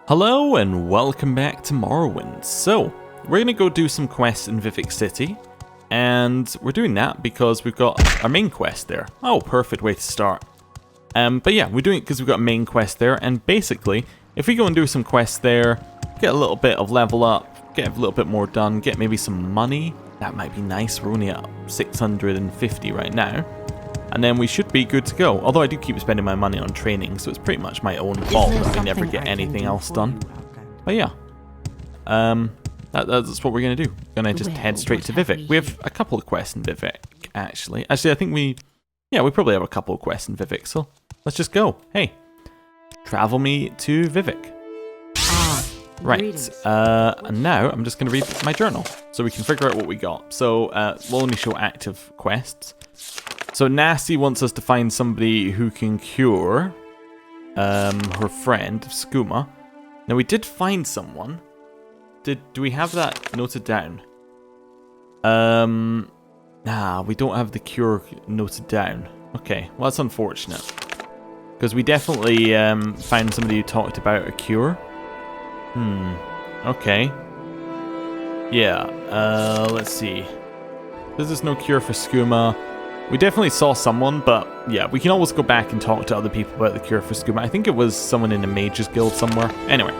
Hello and welcome back to Morrowind. So, we're going to go do some quests in Vivec City, and we're doing that because we've got our main quest there. Oh, perfect way to start. But yeah, we're doing it because we've got a main quest there, and basically, if we go and do some quests there, get a little bit of level up, get a little bit more done, get maybe some money, that might be nice. We're only at 650 right now. And then we should be good to go. Although I do keep spending my money on training, so it's pretty much my own fault that I never get anything else done. But yeah, that's what we're going to do. We're going to just head straight to Vivec. We have a couple of quests in Vivec, actually. Actually, I think we probably have a couple of quests in Vivec, so let's just go. Hey, travel me to Vivec. Right, and now I'm just going to read my journal, so we can figure out what we got. So, we'll only show active quests. So Nasty wants us to find somebody who can cure her friend, Skooma. Now we did find someone. Do we have that noted down? Nah, we don't have the cure noted down. Okay, well that's unfortunate. Because we definitely found somebody who talked about a cure. Okay. Yeah, let's see. There's no cure for Skooma. We definitely saw someone, but yeah, we can always go back and talk to other people about the cure for Skooma. I think it was someone in the Mages Guild somewhere. Anyway,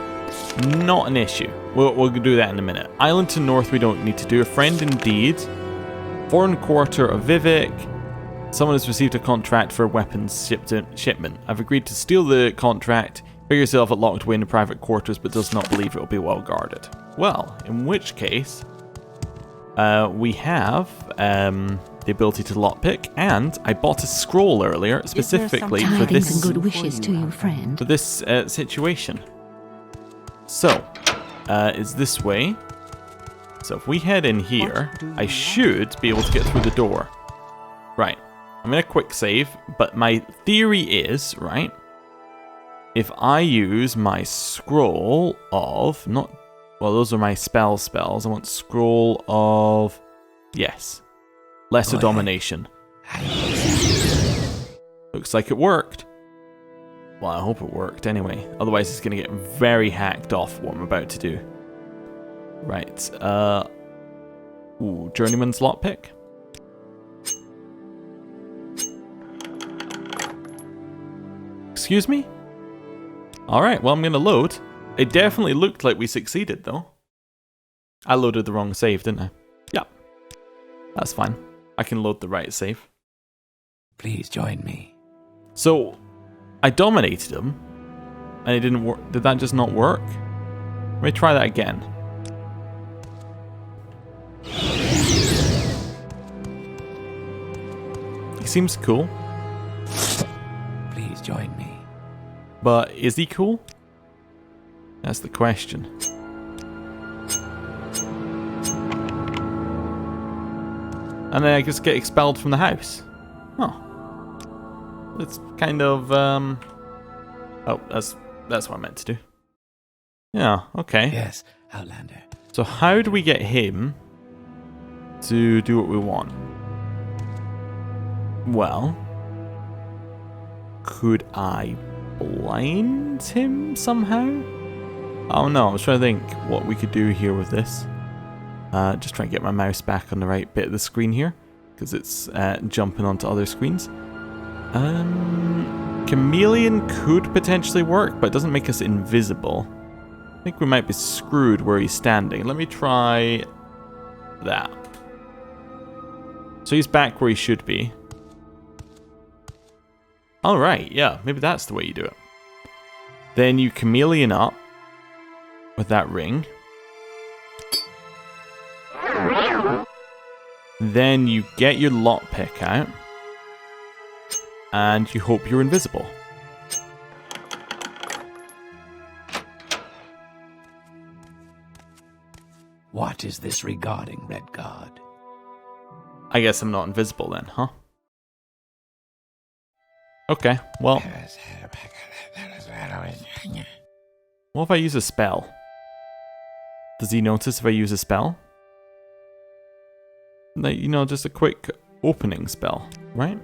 not an issue. We'll do that in a minute. Island to north we don't need to do. A friend indeed. Foreign quarter of Vivec. Someone has received a contract for a weapons shipment. I've agreed to steal the contract. Figure yourself locked away in the private quarters, but does not believe it will be well guarded. Well, in which case, we have the ability to lockpick, and I bought a scroll earlier specifically for this and good wishes to you, friend. For this situation. So, is this way. So if we head in here, I should be able to get through the door. Right. I'm going to quick save, but my theory is, right, if I use my scroll of, well, those are my spells. I want scroll of, yes, lesser domination. Looks like it worked. Well, I hope it worked anyway. Otherwise, it's going to get very hacked off what I'm about to do. Right. Ooh, Journeyman's Lockpick. Excuse me? Alright, well, I'm going to load. It definitely looked like we succeeded, though. I loaded the wrong save, didn't I? Yeah. That's fine. I can load the right save. Please join me. So, I dominated him, and it didn't work. Did that just not work? Let me try that again. He seems cool. Please join me. But is he cool? That's the question. And then I just get expelled from the house. Oh. It's kind of, Oh, that's what I meant to do. Yeah, okay. Yes, Outlander. So how do we get him to do what we want? Well, could I blind him somehow? Oh no, I was trying to think what we could do here with this. Just trying to get my mouse back on the right bit of the screen here, because it's jumping onto other screens. Chameleon could potentially work, but it doesn't make us invisible. I think we might be screwed where he's standing. Let me try that. So he's back where he should be. Alright, yeah, maybe that's the way you do it. Then you chameleon up with that ring. Then you get your lockpick out. And you hope you're invisible. What is this regarding, Red Guard? I guess I'm not invisible then, huh? Okay, well. What if I use a spell? Does he notice if I use a spell? Like, you know, just a quick opening spell, right?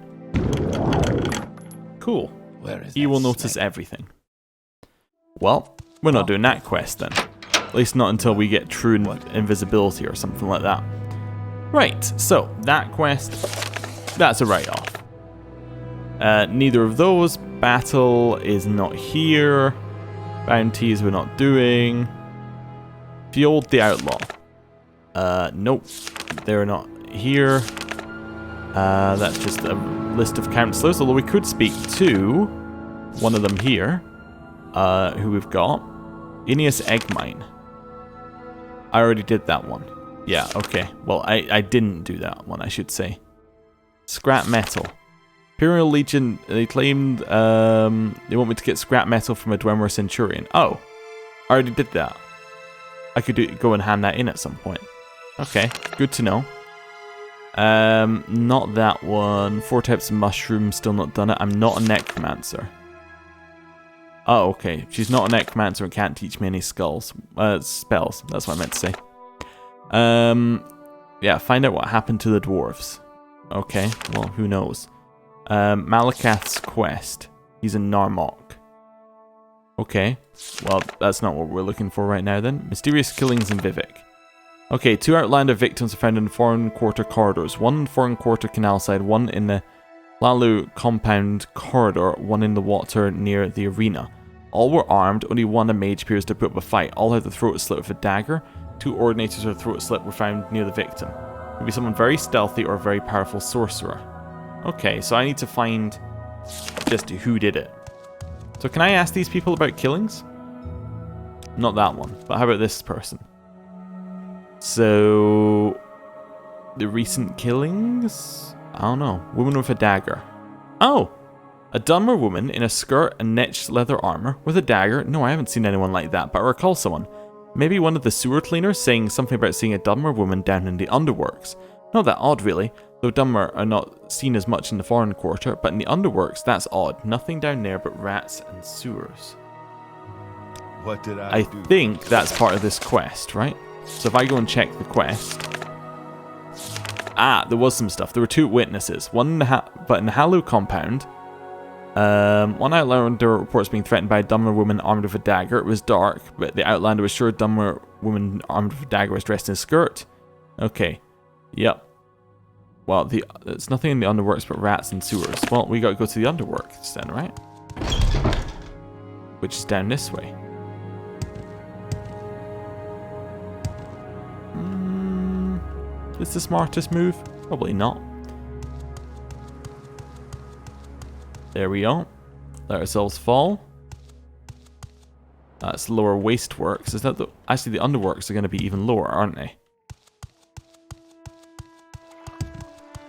Cool. He will notice everything. Well, We're not doing that quest then. At least not until we get true invisibility or something like that. Right, so that quest, that's a write-off. Neither of those. Battle is not here. Bounties we're not doing. Fueled the Outlaw. Nope. They're not here. That's just a list of councillors, although we could speak to one of them here. Who we've got. Ineos Eggmine. I already did that one. Yeah, okay. Well, I didn't do that one, I should say. Scrap metal. Imperial Legion, they claimed they want me to get scrap metal from a Dwemer Centurion. Oh, I already did that. I could go and hand that in at some point. Okay, good to know. Not that one. 4 types of mushrooms, still not done it. I'm not a necromancer. Oh, okay. She's not a necromancer and can't teach me any spells. That's what I meant to say. Yeah, find out what happened to the dwarves. Okay, well, who knows. Malakath's quest. He's in Narmok. Okay, well, that's not what we're looking for right now then. Mysterious killings in Vivek. Okay, 2 Outlander victims are found in foreign quarter corridors. 1 in foreign quarter canal side, 1 in the Lalu compound corridor, 1 in the water near the arena. All were armed, only 1 a mage appears to put up a fight. All had the throat slit with a dagger. 2 ordinators with a throat slit were found near the victim. Could be someone very stealthy or a very powerful sorcerer. Okay, so I need to find just who did it. So can I ask these people about killings? Not that one, but how about this person? So, the recent killings? I don't know. Woman with a dagger. Oh! A Dunmer woman in a skirt and netched leather armor with a dagger. No, I haven't seen anyone like that, but I recall someone. Maybe one of the sewer cleaners saying something about seeing a Dunmer woman down in the underworks. Not that odd, really, though Dunmer are not seen as much in the foreign quarter, but in the underworks, that's odd. Nothing down there but rats and sewers. What did I think that's part of this quest, right? So if I go and check the quest... Ah, there was some stuff. There were 2 witnesses. One in the but in the Halu compound, one Outlander reports being threatened by a Dunmer woman armed with a dagger. It was dark, but the Outlander was sure a Dunmer woman armed with a dagger was dressed in a skirt. Okay. Yep. Well, there's nothing in the underworks but rats and sewers. Well, we gotta go to the underworks then, right? Which is down this way. Is the smartest move? Probably not. There we go. Let ourselves fall. That's lower wasteworks. Is that the... Actually, the underworks are going to be even lower, aren't they?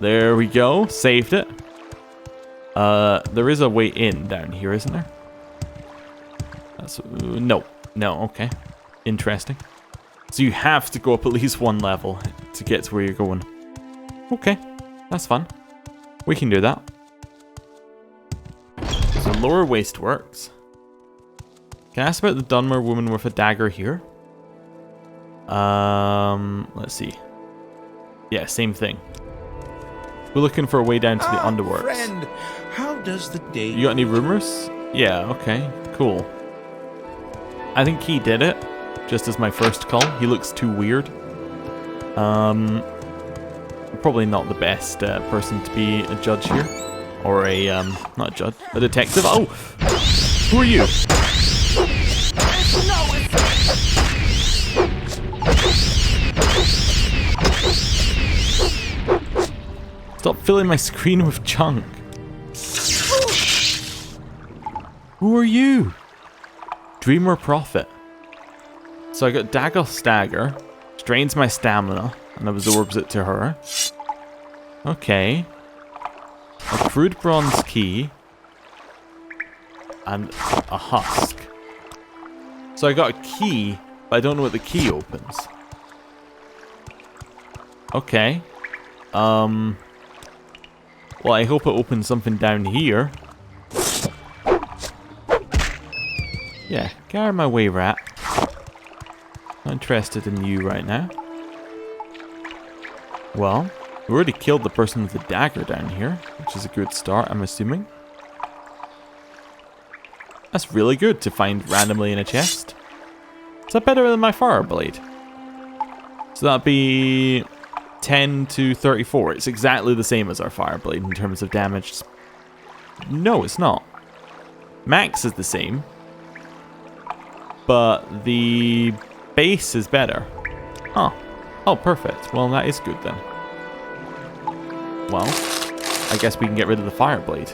There we go. Saved it. There is a way in down here, isn't there? That's... no. No, okay. Interesting. So you have to go up at least 1 level to get to where you're going. Okay, that's fun. We can do that. So lower wasteworks. Can I ask about the Dunmer woman with a dagger here? Let's see. Yeah, same thing. We're looking for a way down to the underworks. Friend, how does the day... You got any rumors? Yeah, okay, cool. I think he did it. Just as my first call. He looks too weird. Probably not the best person to be a judge here. Or a, not a judge, a detective. Oh! Who are you? Stop filling my screen with junk. Who are you? Dreamer Prophet. So I got Dagger Stagger, strains my stamina, and absorbs it to her. Okay. A crude bronze key. And a husk. So I got a key, but I don't know what the key opens. Okay. Well, I hope it opens something down here. Yeah, get out of my way, rat. Not interested in you right now. Well, we already killed the person with the dagger down here, which is a good start, I'm assuming. That's really good to find randomly in a chest. Is that better than my fire blade? So that'd be 10 to 34. It's exactly the same as our fire blade in terms of damage. No, it's not. Max is the same, but the base is better. Huh. Oh, perfect. Well, that is good then. Well, I guess we can get rid of the fire blade.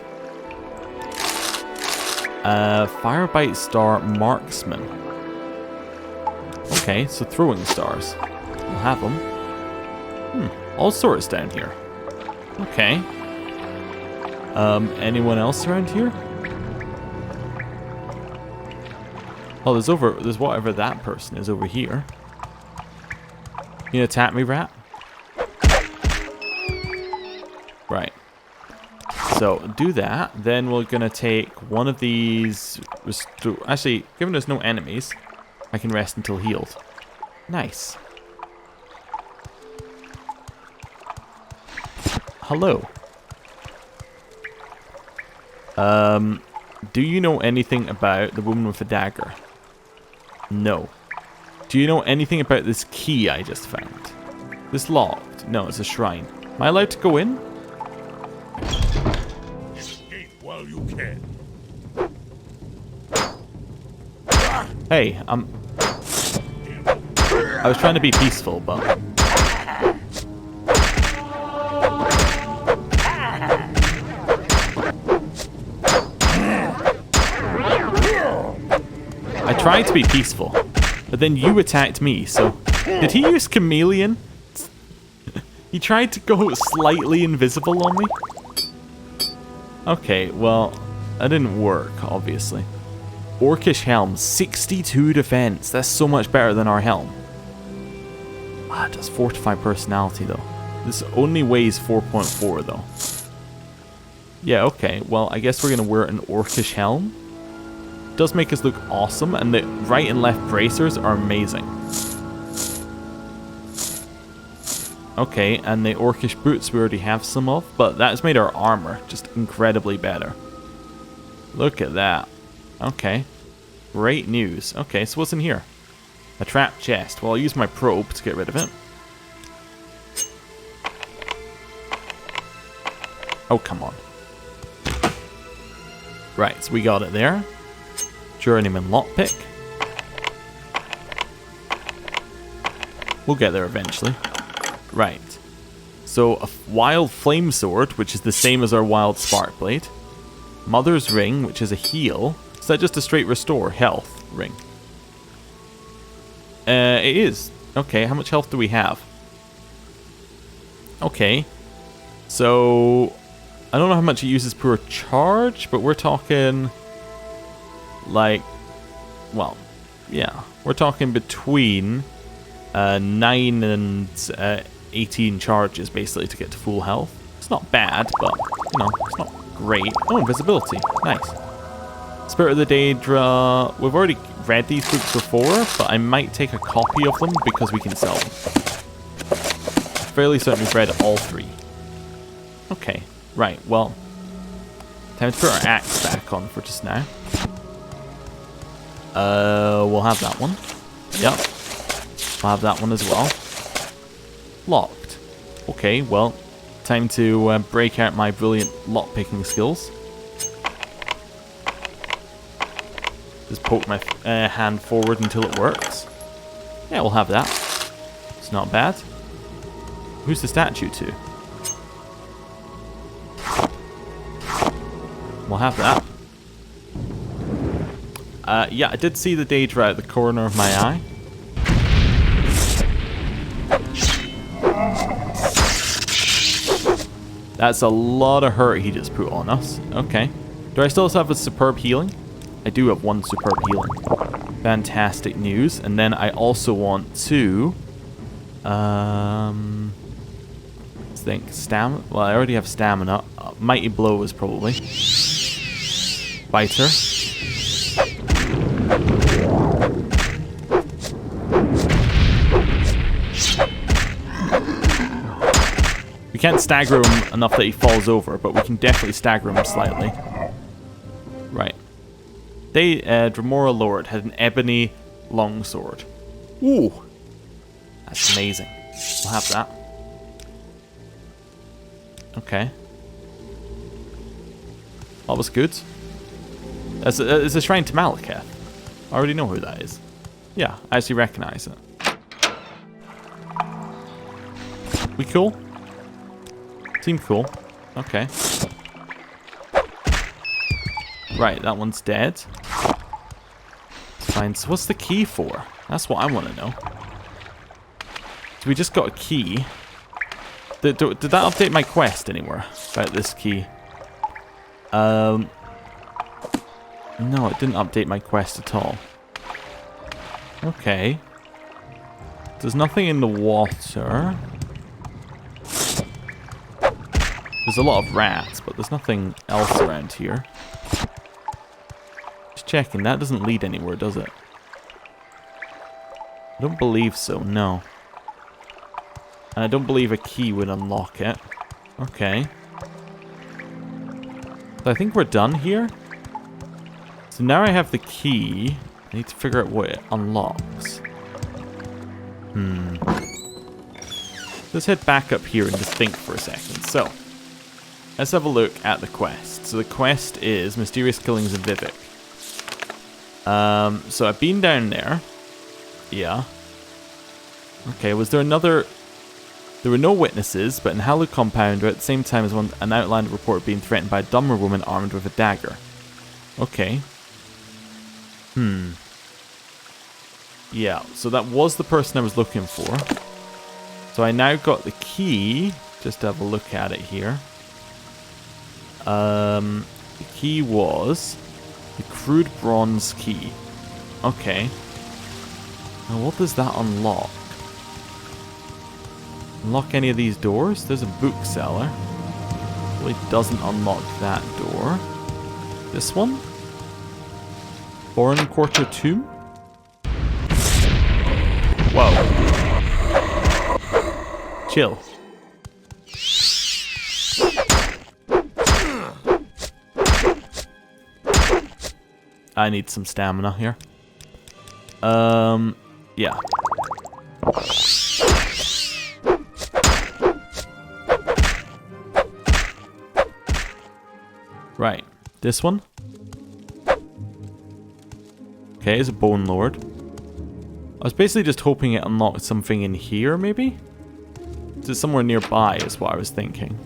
Firebite Star Marksman. Okay, so throwing stars. We'll have them. All sorts down here. Okay. Anyone else around here? Oh, there's whatever that person is over here. You gonna attack me, rat? Right. So, do that. Then we're gonna take one of these... Actually, given there's no enemies, I can rest until healed. Nice. Hello. Do you know anything about the woman with a dagger? No. Do you know anything about this key I just found? This locked? No, it's a shrine. Am I allowed to go in? Escape while you can. Hey, I was trying to be peaceful, but... I tried to be peaceful, but then you attacked me, so... Did he use chameleon? He tried to go slightly invisible on me? Okay, well, that didn't work, obviously. Orcish helm, 62 defense. That's so much better than our helm. Ah, it does fortify personality, though. This only weighs 4.4, though. Yeah, okay. Well, I guess we're going to wear an Orcish helm. It does make us look awesome, and the right and left bracers are amazing. Okay, and the Orcish boots we already have some of, but that's made our armor just incredibly better. Look at that. Okay. Great news. Okay, so what's in here? A trap chest. Well, I'll use my probe to get rid of it. Oh, come on. Right, so we got it there. Journeyman lockpick. We'll get there eventually. Right. So, a wild flame sword, which is the same as our wild spark blade. Mother's ring, which is a heal. Is that just a straight restore health ring? It is. Okay, how much health do we have? Okay. So, I don't know how much it uses per charge, but we're talking... like... well, yeah. We're talking between 9 and 18 charges, basically, to get to full health. It's not bad, but, you know, it's not great. Oh, invisibility. Nice. Spirit of the Daedra. We've already read these books before, but I might take a copy of them because we can sell them. I'm fairly certain we've read all three. Okay, right, well. Time to put our axe back on for just now. We'll have that one. Yep. We'll have that one as well. Locked. Okay, well, time to break out my brilliant lockpicking skills. Just poke my hand forward until it works. Yeah, we'll have that. It's not bad. Who's the statue to? We'll have that. Yeah, I did see the Daedra out the corner of my eye. That's a lot of hurt he just put on us. Okay. Do I still have a superb healing? I do have one superb healing. Fantastic news. And then I also want to... let's think. Stamina? Well, I already have stamina. Mighty Blow is probably. Biter. We can't stagger him enough that he falls over, but we can definitely stagger him slightly. Right. They, Dremora Lord had an ebony longsword. Ooh, that's amazing. We'll have that. Okay. That was good. There's a shrine to Malekith. I already know who that is. Yeah, I actually recognize it. We cool? Seem cool. Okay. Right, that one's dead. Fine, so what's the key for? That's what I want to know. So we just got a key. Did that update my quest anywhere about this key? No, it didn't update my quest at all. Okay. There's nothing in the water. There's a lot of rats, but there's nothing else around here. Just checking, that doesn't lead anywhere, does it? I don't believe so, no. And I don't believe a key would unlock it. Okay. So I think we're done here. So now I have the key. I need to figure out what it unlocks. Let's head back up here and just think for a second. So, let's have a look at the quest. So the quest is Mysterious Killings of Vivek. So I've been down there. Yeah. Okay, was there another... There were no witnesses, but in Hallowed Compound, at the same time as an outlander reported being threatened by a dumber woman armed with a dagger. Okay. Yeah, so that was the person I was looking for. So I now got the key. Just to have a look at it here. The key was the crude bronze key. Okay. Now what does that unlock? Unlock any of these doors? There's a bookseller. Really doesn't unlock that door. This one? Foreign Quarter Tomb? Whoa. Chill. I need some stamina here. Yeah. Right. This one? Okay, it's a Bone Lord. I was basically just hoping it unlocked something in here, maybe? Is it somewhere nearby, is what I was thinking.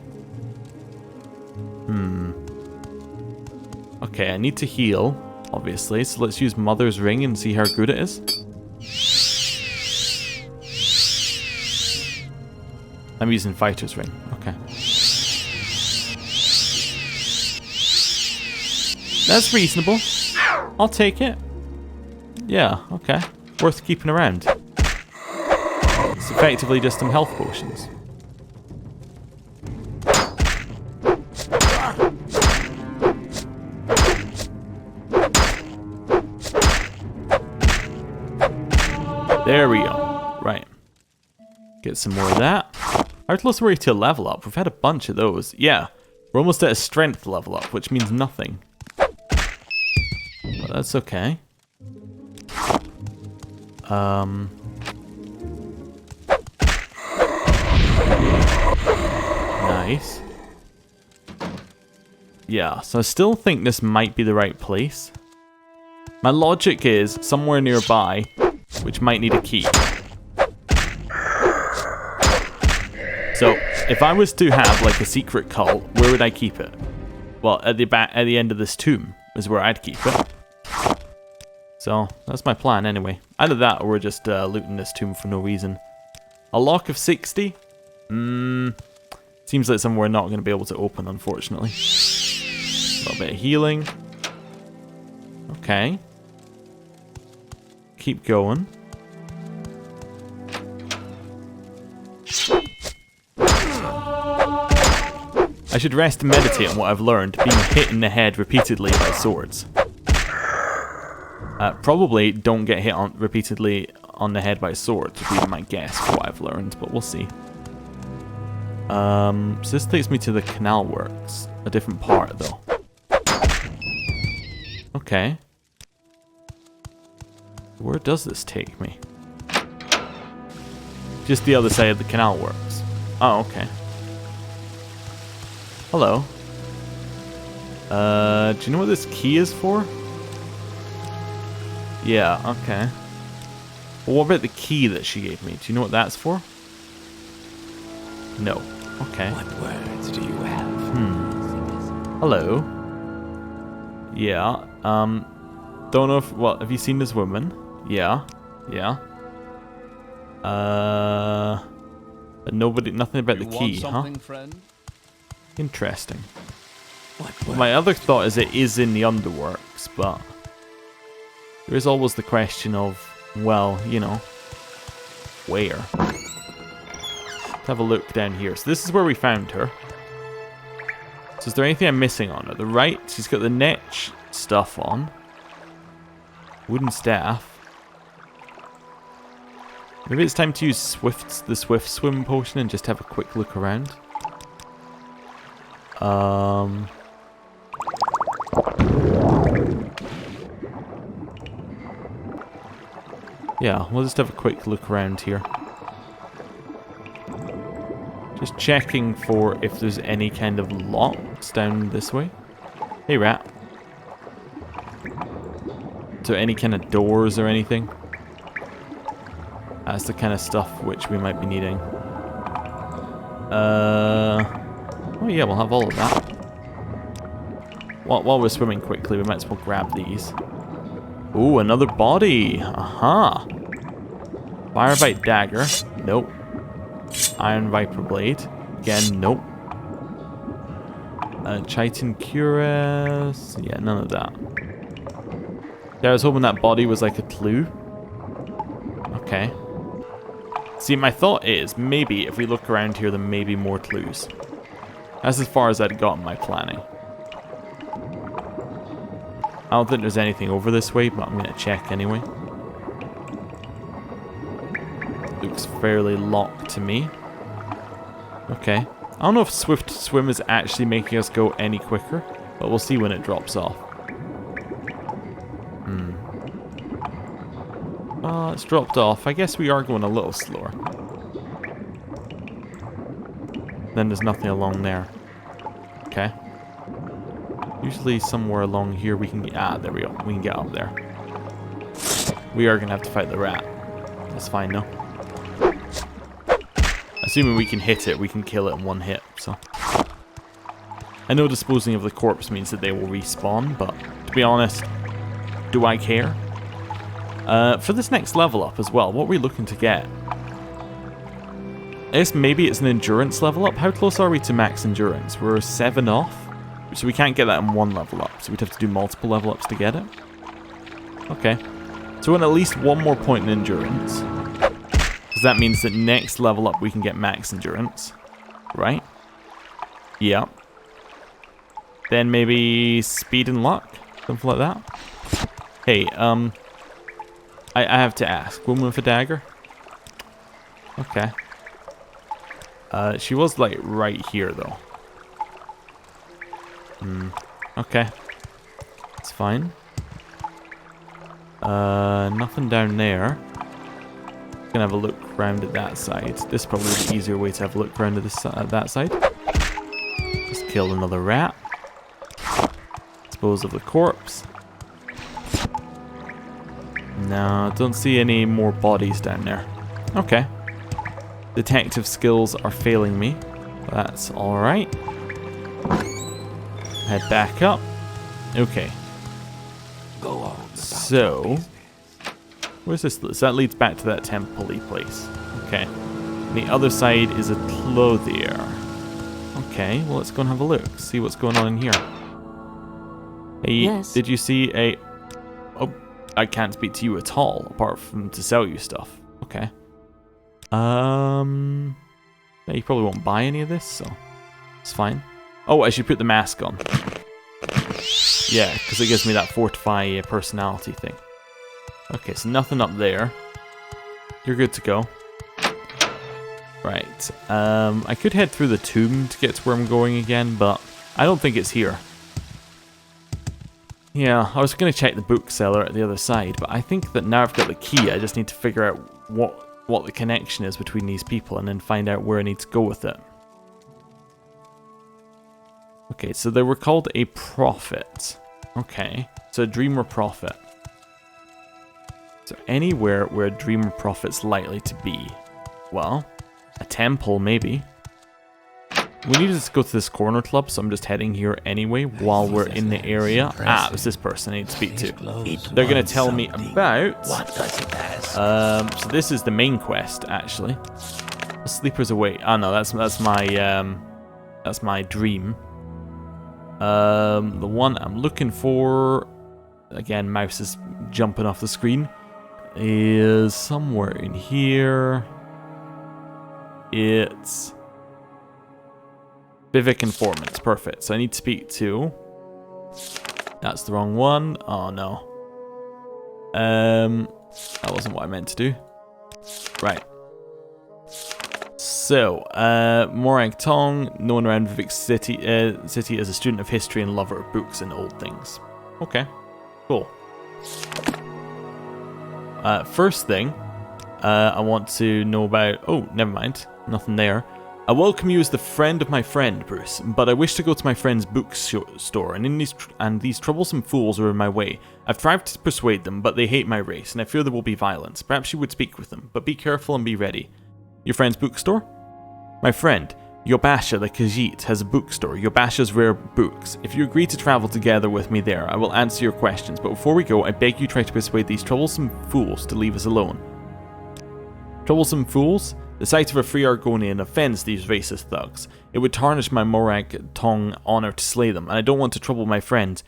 Okay, I need to heal, obviously, so let's use Mother's Ring and see how good it is. I'm using Fighter's Ring, okay. That's reasonable. I'll take it. Yeah, okay. Worth keeping around. It's effectively just some health potions. There we go. Right. Get some more of that. How close were we to a level up? We've had a bunch of those. Yeah. We're almost at a strength level up, which means nothing. But that's okay. Nice. Yeah, so I still think this might be the right place. My logic is somewhere nearby, which might need a key. So, if I was to have like a secret cult, where would I keep it? Well, at the end of this tomb is where I'd keep it. So, that's my plan anyway. Either that or we're just looting this tomb for no reason. A lock of 60? Seems like somewhere we're not going to be able to open, unfortunately. A little bit of healing. Okay. Keep going. I should rest and meditate on what I've learned, being hit in the head repeatedly by swords. Probably don't get hit repeatedly on the head by swords, would be my guess for what I've learned, but we'll see. So this takes me to the canal works. A different part, though. Okay. Where does this take me? Just the other side of the canal works. Oh, okay. Hello. Do you know what this key is for? Yeah, okay. Well, what about the key that she gave me? Do you know what that's for? No. Okay. What words do you have? Hello. Yeah. Don't know if... What, have you seen this woman? Yeah. Yeah. But nothing about the key, huh? Friend? Interesting. What words? My other thought is it is in the underworks, but there is always the question of, well, you know, where? Let's have a look down here. So this is where we found her. So is there anything I'm missing on her? The right, she's got the netch stuff on. Wooden staff. Maybe it's time to use the swift swim potion and just have a quick look around. Yeah, we'll just have a quick look around here. Just checking for if there's any kind of locks down this way. Hey, rat. So any kind of doors or anything? That's the kind of stuff which we might be needing. Oh yeah, we'll have all of that. While we're swimming quickly, we might as well grab these. Ooh, another body. Aha. Firebite dagger. Nope. Iron viper blade. Again, nope. Chitin cuirass. Yeah, none of that. Yeah, I was hoping that body was like a clue. Okay. See, my thought is maybe if we look around here, there may be more clues. That's as far as I'd got in my planning. I don't think there's anything over this way, but I'm going to check anyway. Looks fairly locked to me. Okay. I don't know if Swift Swim is actually making us go any quicker, but we'll see when it drops off. It's dropped off. I guess we are going a little slower. Then there's nothing along there. Okay. Usually somewhere along here we can get... Ah, there we go. We can get up there. We are going to have to fight the rat. That's fine, though. Assuming we can hit it, we can kill it in one hit, so... I know disposing of the corpse means that they will respawn, but to be honest, do I care? For this next level up as well, what are we looking to get? I guess maybe it's an endurance level up. How close are we to max endurance? We're 7 off, so we can't get that in one level up, so we'd have to do multiple level ups to get it. Okay, so in at least one more point in endurance, because that means that next level up we can get max endurance, right? Yeah. Then maybe speed and luck, something like that. Hey, I have to ask, woman with a dagger? Okay. She was like right here though. Okay. It's fine. Nothing down there. Gonna have a look around at that side. This is probably the easier way to have a look around at this that side. Just kill another rat. Dispose of the corpse. No, don't see any more bodies down there. Okay. Detective skills are failing me. That's alright. Head back up. Okay. Go on. So, where's this? So that leads back to that temple-y place. Okay. And the other side is a clothier. Okay, well let's go and have a look. See what's going on in here. Hey, Yes. Did you see a... Oh, I can't speak to you at all, apart from to sell you stuff. Okay. Yeah, you probably won't buy any of this, so it's fine. Oh, I should put the mask on. Yeah, because it gives me that fortify personality thing. Okay, so nothing up there. You're good to go. Right. I could head through the tomb to get to where I'm going again, but I don't think it's here. Yeah, I was going to check the bookseller at the other side, but I think that now I've got the key, I just need to figure out what the connection is between these people and then find out where I need to go with it. Okay, so they were called a prophet. Okay, so a dreamer prophet. So anywhere where a dreamer prophet's likely to be? Well, a temple maybe. We need to just go to this corner club, so I'm just heading here anyway while we're in the area. Ah, it was this person I need to speak to. They're going to tell me about... so this is the main quest, actually. Sleepers Away. Ah, no, that's my dream. The one I'm looking for... Again, mouse is jumping off the screen. Is somewhere in here. It's... Vivic Informants, perfect. So I need to speak to... That's the wrong one. Oh no. That wasn't what I meant to do. Right. So, Morag Tong, known around Vivic City as a student of history and lover of books and old things. Okay, cool. First thing, I want to know about... Oh, never mind. Nothing there. I welcome you as the friend of my friend, Bruce, but I wish to go to my friend's bookstore, and these troublesome fools are in my way. I've tried to persuade them, but they hate my race, and I fear there will be violence. Perhaps you would speak with them, but be careful and be ready. Your friend's bookstore? My friend, Yobasha the Khajiit, has a bookstore, Yobasha's Rare Books. If you agree to travel together with me there, I will answer your questions, but before we go, I beg you try to persuade these troublesome fools to leave us alone. Troublesome fools? The sight of a free Argonian offends these racist thugs. It would tarnish my Morag Tong honor to slay them, and I don't want to trouble my friend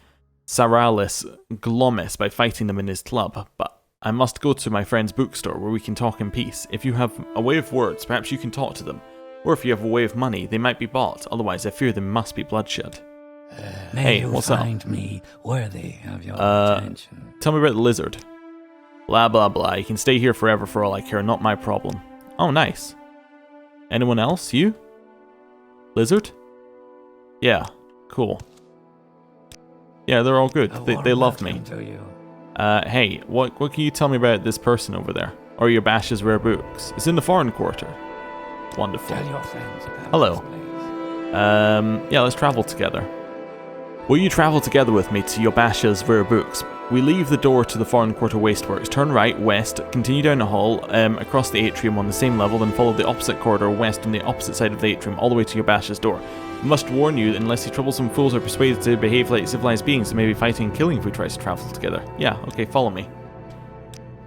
Saralis Glomis by fighting them in his club, but I must go to my friend's bookstore where we can talk in peace. If you have a way of words, perhaps you can talk to them. Or if you have a way of money, they might be bought, otherwise I fear there must be bloodshed. Hey, what's up? Find me worthy of your attention. Tell me about the lizard. Blah blah blah, you can stay here forever for all I care, not my problem. Oh, nice. Anyone else? You? Lizard? Yeah, cool. Yeah, they're all good. They love me. Hey, what can you tell me about this person over there? Or Yobasha's Rare Books? It's in the foreign quarter. Wonderful. Tell your friends about Hello. this place. Yeah, let's travel together. Will you travel together with me to Yobasha's Rare Books? We leave the door to the foreign quarter wasteworks, turn right, west, continue down the hall, across the atrium on the same level, then follow the opposite corridor west on the opposite side of the atrium, all the way to Yobasha's door. I must warn you, unless you troublesome fools are persuaded to behave like civilized beings, they may be fighting and killing if we try to travel together. Yeah, okay, follow me.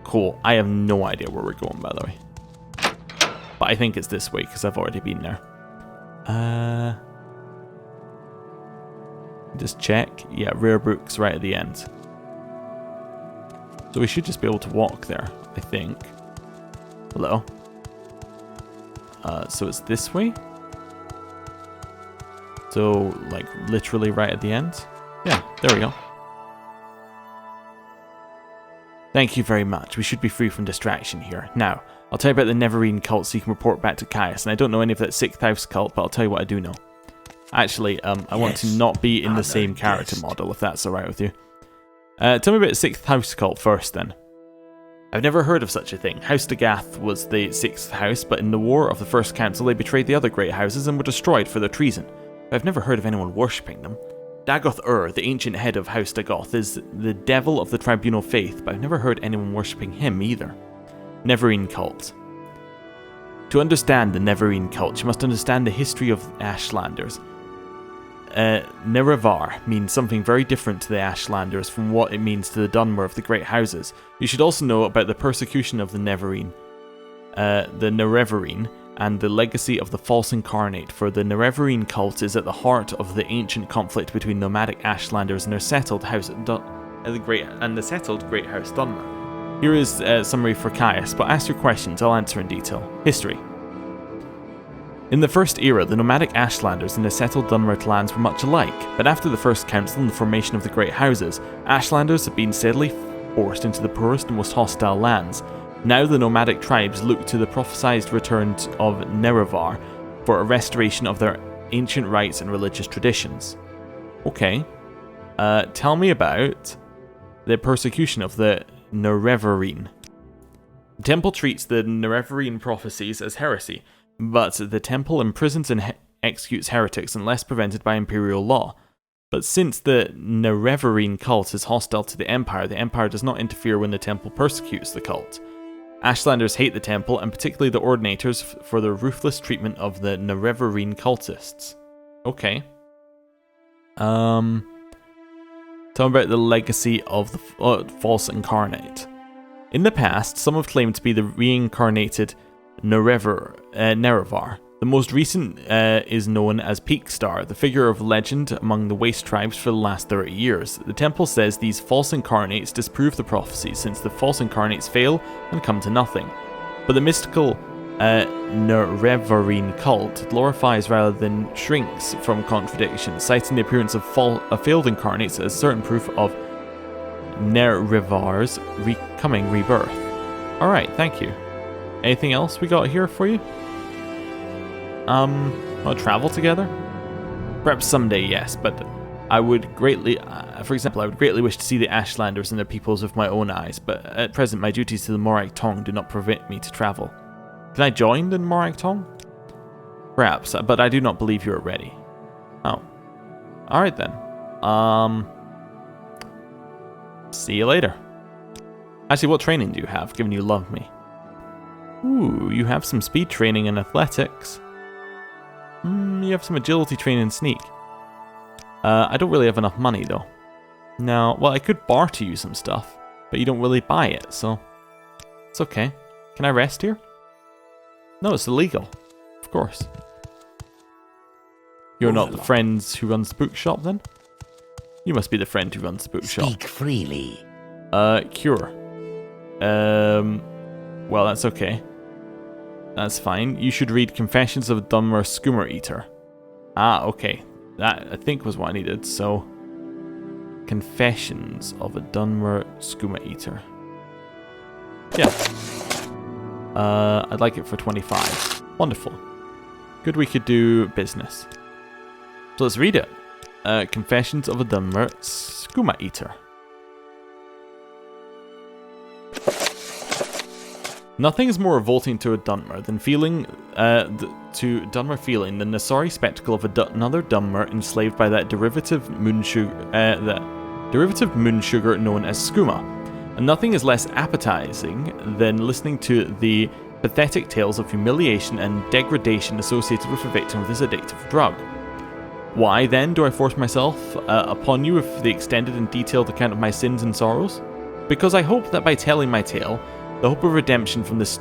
Cool. I have no idea where we're going, by the way. But I think it's this way, because I've already been there. Just check. Yeah, Rare Books right at the end. So we should just be able to walk there, I think. Hello. So it's this way? So, like, literally right at the end? Yeah, there we go. Thank you very much. We should be free from distraction here. Now, I'll tell you about the Neverine cult so you can report back to Caius. And I don't know any of that 6th house cult, but I'll tell you what I do know. Actually, I want to not be in the same character model, if that's alright with you. Tell me about the 6th house cult first, then. I've never heard of such a thing. House Dagath was the 6th house, but in the War of the First Council they betrayed the other great houses and were destroyed for their treason. But I've never heard of anyone worshipping them. Dagoth-Ur, the ancient head of House Dagoth, is the devil of the tribunal faith, but I've never heard anyone worshipping him either. Neverine cult. To understand the Neverine cult, you must understand the history of Ashlanders. Nerevar means something very different to the Ashlanders from what it means to the Dunmer of the Great Houses. You should also know about the persecution of the Neverine, and the legacy of the false incarnate, for the Nerevarine cult is at the heart of the ancient conflict between nomadic Ashlanders and their settled house the settled Great House Dunmer. Here is a summary for Caius, but ask your questions, I'll answer in detail. History. In the First Era, the nomadic Ashlanders and the settled Dunmer lands were much alike, but after the First Council and the formation of the Great Houses, Ashlanders have been steadily forced into the poorest and most hostile lands. Now the nomadic tribes look to the prophesied return of Nerevar for a restoration of their ancient rites and religious traditions. Okay. Tell me about the persecution of the Nerevarine. The temple treats the Nerevarine prophecies as heresy, but the temple imprisons and executes heretics unless prevented by imperial law. But since the Nerevarine cult is hostile to the Empire does not interfere when the temple persecutes the cult. Ashlanders hate the temple, and particularly the ordinators, for their ruthless treatment of the Nerevarine cultists. Okay. Tell me about the legacy of the false incarnate. In the past, some have claimed to be the reincarnated Nerevar. The most recent is known as Peakstar, the figure of legend among the waste tribes for the last 30 years. The temple says these false incarnates disprove the prophecy, since the false incarnates fail and come to nothing. But the mystical Nerevarine cult glorifies rather than shrinks from contradiction, citing the appearance of failed incarnates as certain proof of Nerevar's coming rebirth. Alright, thank you. Anything else we got here for you? Want to travel together? Perhaps someday, yes, but I would greatly, for example, I would greatly wish to see the Ashlanders and their peoples with my own eyes, but at present my duties to the Morag Tong do not permit me to travel. Can I join the Morag Tong? Perhaps, but I do not believe you are ready. Oh. Alright then. See you later. Actually, what training do you have, given you love me? Ooh, you have some speed training and athletics. You have some agility training and sneak. I don't really have enough money though. Now, well, I could barter you some stuff, but you don't really buy it, so it's okay. Can I rest here? No, it's illegal. Of course. You're not the friends who runs the bookshop then? You must be the friend who runs the bookshop. Speak freely. Cure. Well, that's okay. That's fine. You should read Confessions of a Dunmer Skoomer Eater. Ah, okay. That, I think, was what I needed, so... Confessions of a Dunmer Skoomer Eater. Yeah. I'd like it for 25. Wonderful. Good, we could do business. So let's read it. Confessions of a Dunmer Skoomer Eater. Nothing is more revolting to a Dunmer than the sorry spectacle of another Dunmer enslaved by that derivative moon sugar known as skooma. And nothing is less appetizing than listening to the pathetic tales of humiliation and degradation associated with a victim of this addictive drug. Why then do I force myself upon you with the extended and detailed account of my sins and sorrows? Because I hope that by telling my tale, the hope of redemption from this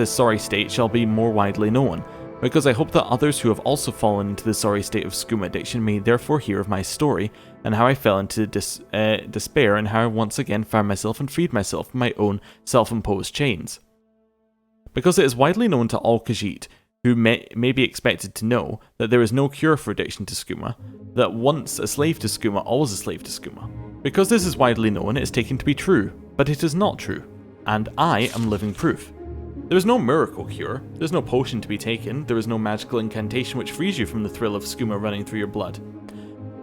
sorry state shall be more widely known, because I hope that others who have also fallen into the sorry state of skooma addiction may therefore hear of my story, and how I fell into despair, and how I once again found myself and freed myself from my own self-imposed chains. Because it is widely known to all Khajiit, who may be expected to know, that there is no cure for addiction to skooma, that once a slave to skooma, always a slave to skooma. Because this is widely known, it is taken to be true, but it is not true. And I am living proof. There is no miracle cure, there is no potion to be taken, there is no magical incantation which frees you from the thrill of skooma running through your blood.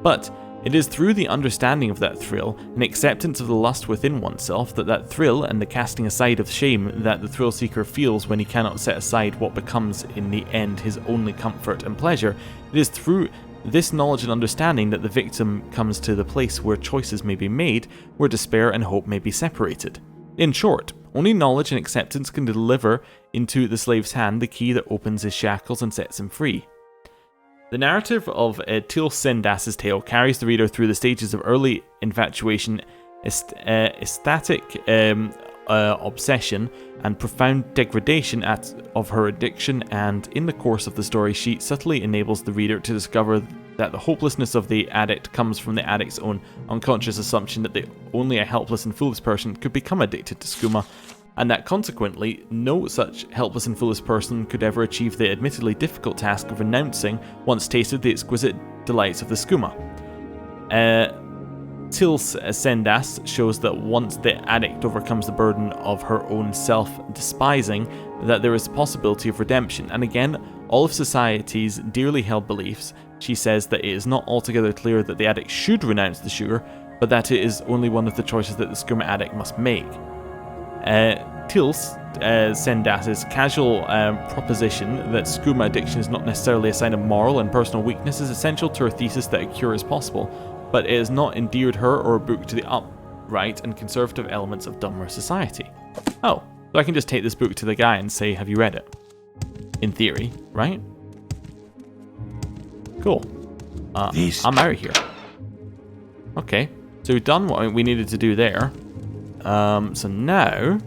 But it is through the understanding of that thrill and acceptance of the lust within oneself that thrill and the casting aside of shame that the thrill seeker feels when he cannot set aside what becomes in the end his only comfort and pleasure, it is through this knowledge and understanding that the victim comes to the place where choices may be made, where despair and hope may be separated. In short, only knowledge and acceptance can deliver into the slave's hand the key that opens his shackles and sets him free. The narrative of Til Sendas's tale carries the reader through the stages of early infatuation, ecstatic obsession, and profound degradation of her addiction, and in the course of the story she subtly enables the reader to discover that the hopelessness of the addict comes from the addict's own unconscious assumption that only a helpless and foolish person could become addicted to skooma, and that consequently no such helpless and foolish person could ever achieve the admittedly difficult task of renouncing once tasted the exquisite delights of the skooma. Til's Sendas shows that once the addict overcomes the burden of her own self-despising, that there is a possibility of redemption. And again, all of society's dearly held beliefs, she says that it is not altogether clear that the addict should renounce the sugar, but that it is only one of the choices that the skooma addict must make. Til's Sendas's casual proposition that skooma addiction is not necessarily a sign of moral and personal weakness is essential to her thesis that a cure is possible, but it has not endeared her or a book to the upright and conservative elements of Dunmer society. Oh, so I can just take this book to the guy and say, have you read it? In theory, right? Cool. I'm out of here. Okay, so we've done what we needed to do there. So now,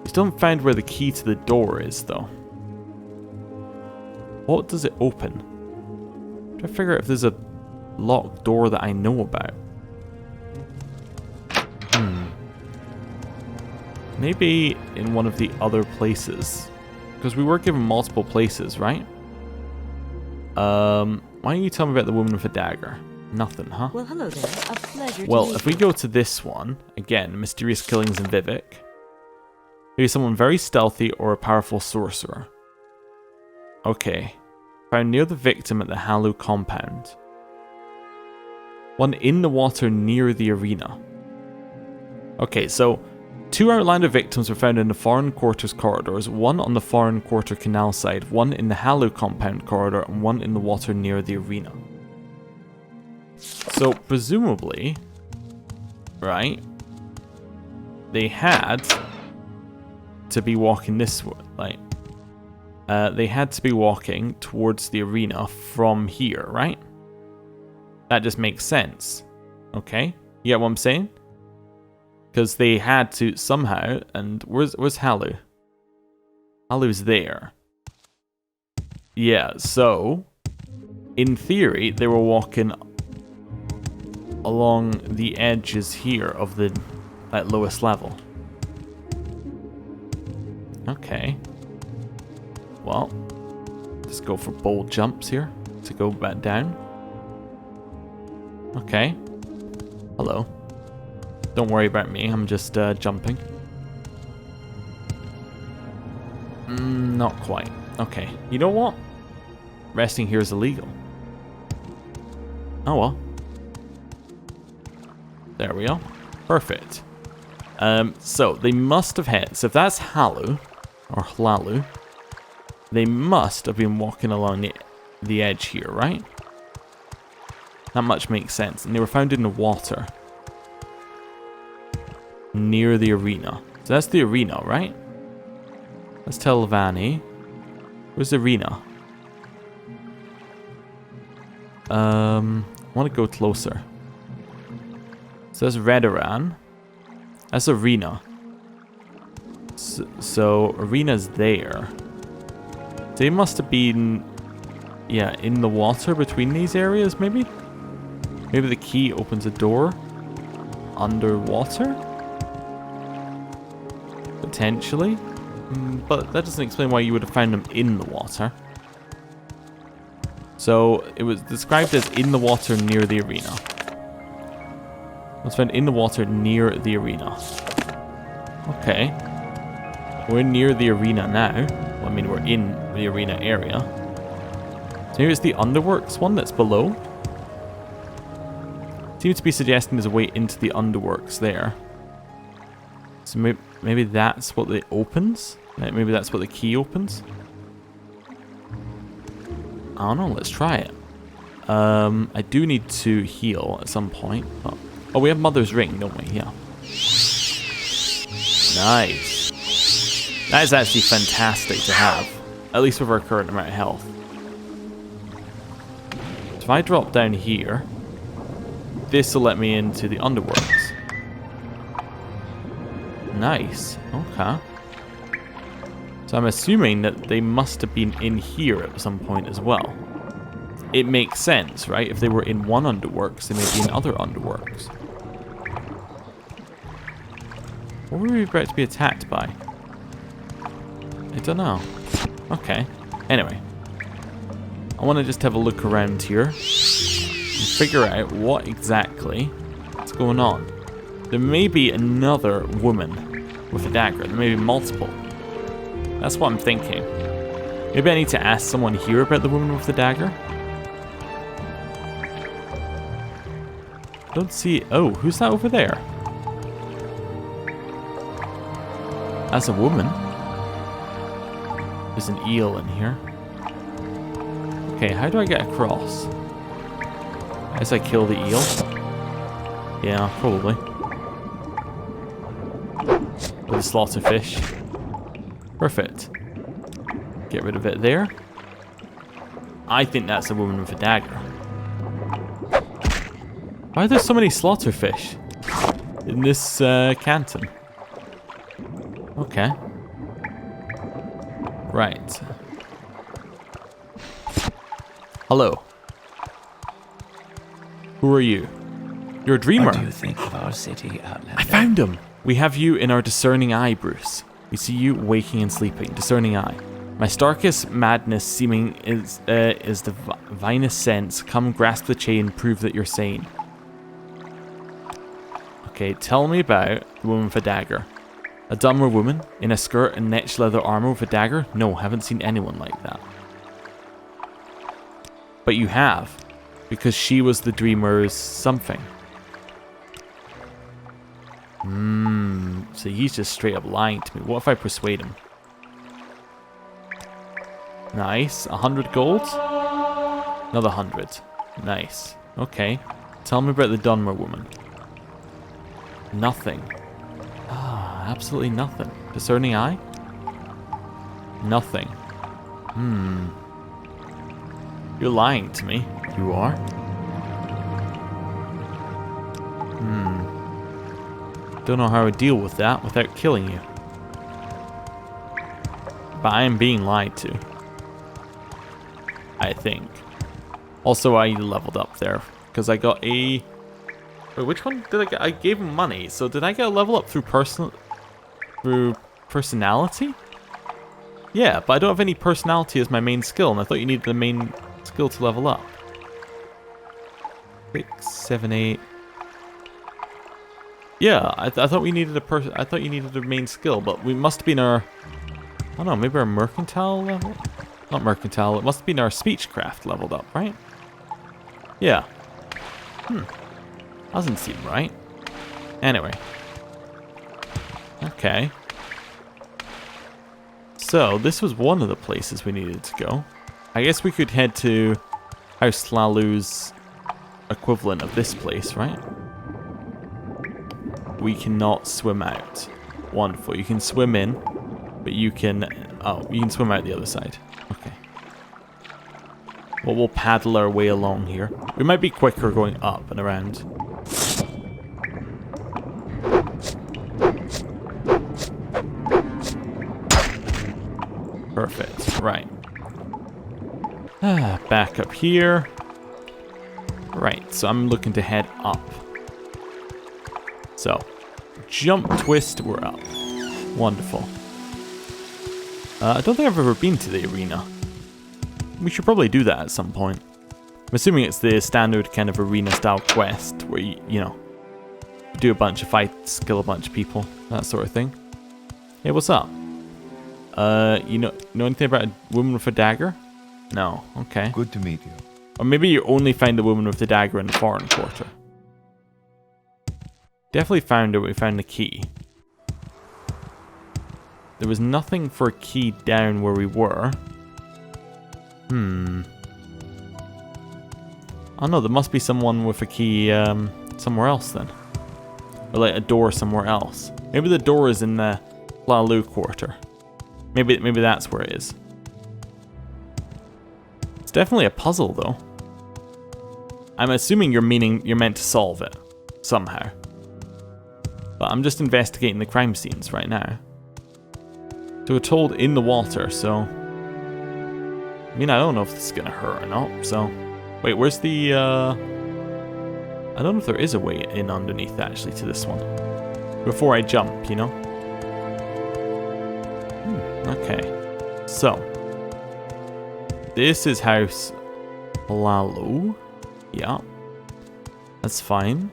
we still haven't found where the key to the door is, though. What does it open? I'm trying to figure out if there's a locked door that I know about. Maybe in one of the other places. Because we were given multiple places, right? Why don't you tell me about the woman with a dagger? Nothing, huh? Well, hello there. A pleasure Well, to meet if we go to this one, again, mysterious killings in Vivek. Maybe someone very stealthy or a powerful sorcerer. Okay. Found near the victim at the Hallow compound. One in the water near the arena. Okay, so 2 Outlander victims were found in the Foreign Quarters corridors, 1 on the Foreign Quarter canal side, 1 in the Hallow compound corridor, and 1 in the water near the arena. So, presumably, right, they had to be walking this way, like, they had to be walking towards the arena from here, right? That just makes sense. Okay? You get what I'm saying? Because they had to somehow, and where's Hallow? Hallow's there. Yeah, so, in theory, they were walking along the edges here of the lowest level. Okay. Well, let's go for bold jumps here to go back down. Okay. Hello. Don't worry about me, I'm just jumping. Not quite. Okay. You know what? Resting here is illegal. Oh well. There we are. Perfect. So they must have had. So if that's Hallow or Hlalu, they must have been walking along the edge here, right? That much makes sense. And they were found in the water near the arena. So that's the arena, right? Let's tell Vanny. Where's the arena? I want to go closer. So that's Redoran. That's arena. So arena's there. They must have been, yeah, in the water between these areas, maybe? Maybe the key opens a door underwater? Potentially. But that doesn't explain why you would have found them in the water. So it was described as in the water near the arena. It was found in the water near the arena. Okay. We're near the arena now. Well, I mean, we're in the arena area. So maybe it's the underworks one that's below. Seems to be suggesting there's a way into the underworks there. So maybe that's what it opens? Maybe that's what the key opens? I don't know, let's try it. I do need to heal at some point. Oh, we have Mother's Ring, don't we? Yeah. Nice. That is actually fantastic to have. At least with our current amount of health. So if I drop down here, this will let me into the underworks. Nice. Okay. So I'm assuming that they must have been in here at some point as well. It makes sense, right? If they were in one underworks, they may be in other underworks. What were we about to be attacked by? I don't know. Okay. Anyway. I want to just have a look around here and figure out what exactly What's going on? There may be another woman with a dagger. There may be multiple. That's what I'm thinking. Maybe I need to ask someone here about the woman with the dagger? I don't see... Oh, who's that over there? That's a woman. There's an eel in here. Okay, how do I get across? I guess I kill the eel. Yeah, probably. With a slaughter fish. Perfect. Get rid of it there. I think that's a woman with a dagger. Why are there so many slaughter fish in this canton? Okay. Right. Hello. Who are you? You're a dreamer. What do you think of our city, Outlander? I found him. We have you in our discerning eye, Bruce. We see you waking and sleeping. Discerning eye. My starkest madness seeming is the vinest sense. Come grasp the chain, prove that you're sane. Okay, tell me about the woman with a dagger. A dumber woman in a skirt and netched leather armor with a dagger? No, haven't seen anyone like that. But you have, because she was the dreamer's something. So he's just straight up lying to me. What if I persuade him? Nice. 100 gold? Another 100. Nice. Okay. Tell me about the Dunmer woman. Nothing. Ah, absolutely nothing. Discerning eye? Nothing. You're lying to me. You are? Don't know how to deal with that without killing you. But I am being lied to. I think. Also, I leveled up there because I got a... Wait, which one did I get? I gave him money. So did I get a level up through personality? Yeah, but I don't have any personality as my main skill, and I thought you needed the main skill to level up. 6, 7, 8. Yeah, I thought we needed I thought you needed a main skill, but we must be in our... I don't know, maybe our mercantile level? Not mercantile, it must have been our speechcraft leveled up, right? Yeah. Doesn't seem right. Anyway. Okay. So, this was one of the places we needed to go. I guess we could head to House Lalu's equivalent of this place, right? We cannot swim out. Wonderful. You can swim in, but you can... Oh, you can swim out the other side. Okay. Well, we'll paddle our way along here. We might be quicker going up and around. Perfect. Right. Back up here. Right, so I'm looking to head up. So, jump, twist, we're up. Wonderful. I don't think I've ever been to the arena. We should probably do that at some point. I'm assuming it's the standard kind of arena-style quest where you know, do a bunch of fights, kill a bunch of people, that sort of thing. Hey, what's up? You know anything about a woman with a dagger? No. Okay. Good to meet you. Or maybe you only find the woman with the dagger in the foreign quarter. Definitely found her. We found the key. There was nothing for a key down where we were. Oh no, there must be someone with a key somewhere else then. Or like a door somewhere else. Maybe the door is in the Lalu quarter. Maybe that's where it is. It's definitely a puzzle though. I'm assuming you're meant to solve it somehow. But I'm just investigating the crime scenes right now. So we're told in the water, so... I mean, I don't know if this is gonna hurt or not, so... Wait, where's the, I don't know if there is a way in underneath, actually, to this one. Before I jump, you know? Okay. So. This is House Lalu. Yeah. That's fine.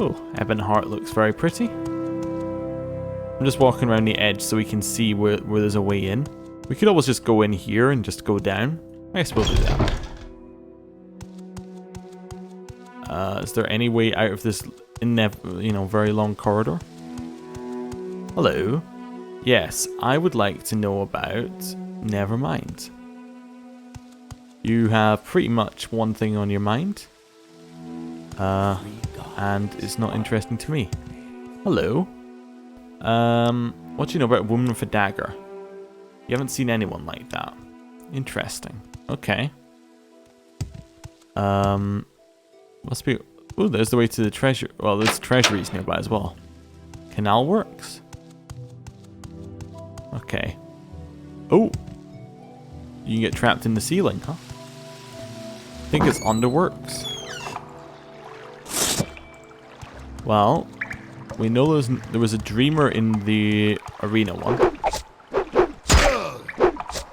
Oh, Ebon Heart looks very pretty. I'm just walking around the edge so we can see where there's a way in. We could always just go in here and just go down. I guess we'll do that. Is there any way out of this very long corridor? Hello. Yes, I would like to know about... Never mind. You have pretty much one thing on your mind. And it's not interesting to me. Hello. What do you know about a woman with a dagger? You haven't seen anyone like that. Interesting. Okay. Must be... Oh, there's the way to the treasure. Well, there's treasuries nearby as well. Canal works? Okay. Oh! You can get trapped in the ceiling, huh? I think it's underworks. Well, we know there was a dreamer in the arena one.